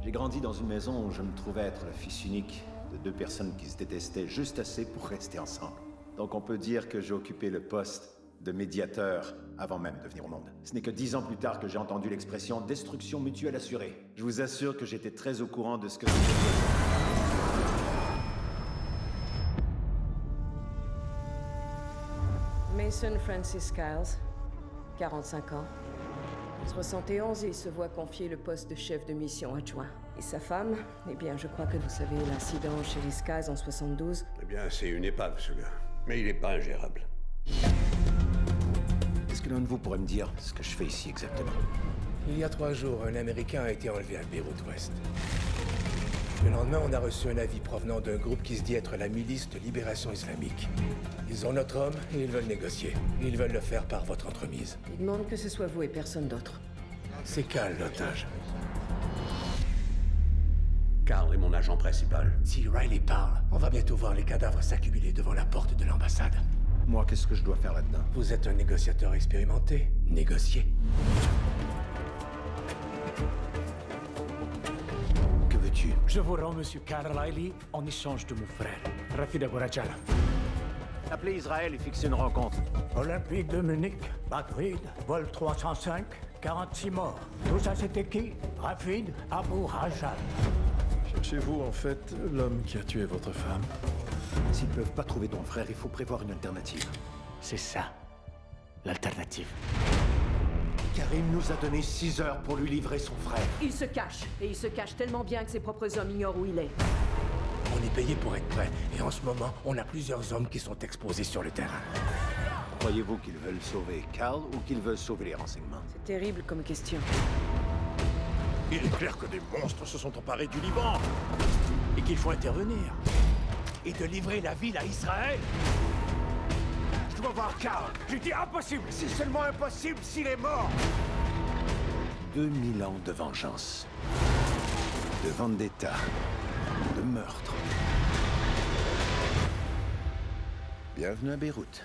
J'ai grandi dans une maison où je me trouvais être le fils unique de deux personnes qui se détestaient juste assez pour rester ensemble. Donc on peut dire que j'ai occupé le poste de médiateur avant même de venir au monde. Ce n'est que 10 ans plus tard que j'ai entendu l'expression « destruction mutuelle assurée ». Je vous assure que j'étais très au courant de ce que c'était. Mason Francis Kyles, 45 ans. 71 et il se voit confier le poste de chef de mission adjoint. Et sa femme, eh bien, je crois que vous savez l'incident chez les Skies en 72. Eh bien, c'est une épave, ce gars. Mais il est pas ingérable. Est-ce que l'un de vous pourrait me dire ce que je fais ici exactement? Il y a 3 jours, un Américain a été enlevé à Beyrouth-Ouest. Le lendemain, on a reçu un avis provenant d'un groupe qui se dit être la milice de libération islamique. Ils ont notre homme et ils veulent négocier. Ils veulent le faire par votre entremise. Ils demandent que ce soit vous et personne d'autre. C'est Cal, l'otage. Carl est mon agent principal. Si Riley parle, on va bientôt voir les cadavres s'accumuler devant la porte de l'ambassade. Moi, qu'est-ce que je dois faire là-dedans? Vous êtes un négociateur expérimenté. Négociez. Que veux-tu? Je vous rends Monsieur Carl Riley en échange de mon frère, Rafid Aborajala. Appelez Israël et fixez une rencontre. Olympique de Munich, Madrid, vol 305, 46 morts. Tout ça, c'était qui? Rafid Aborajala. Cherchez-vous en fait l'homme qui a tué votre femme? S'ils peuvent pas trouver ton frère, il faut prévoir une alternative. C'est ça, l'alternative. Karim nous a donné 6 heures pour lui livrer son frère. Il se cache, et il se cache tellement bien que ses propres hommes ignorent où il est. On est payé pour être prêt. Et en ce moment, on a plusieurs hommes qui sont exposés sur le terrain. Croyez-vous qu'ils veulent sauver Carl ou qu'ils veulent sauver les renseignements? C'est terrible comme question. Il est clair que des monstres se sont emparés du Liban. Et qu'il faut intervenir. Et de livrer la ville à Israël. Je dois voir Carl. J'ai dit impossible. C'est seulement impossible s'il est mort. 2000 ans de vengeance, de vendetta, de meurtre. Bienvenue à Beyrouth.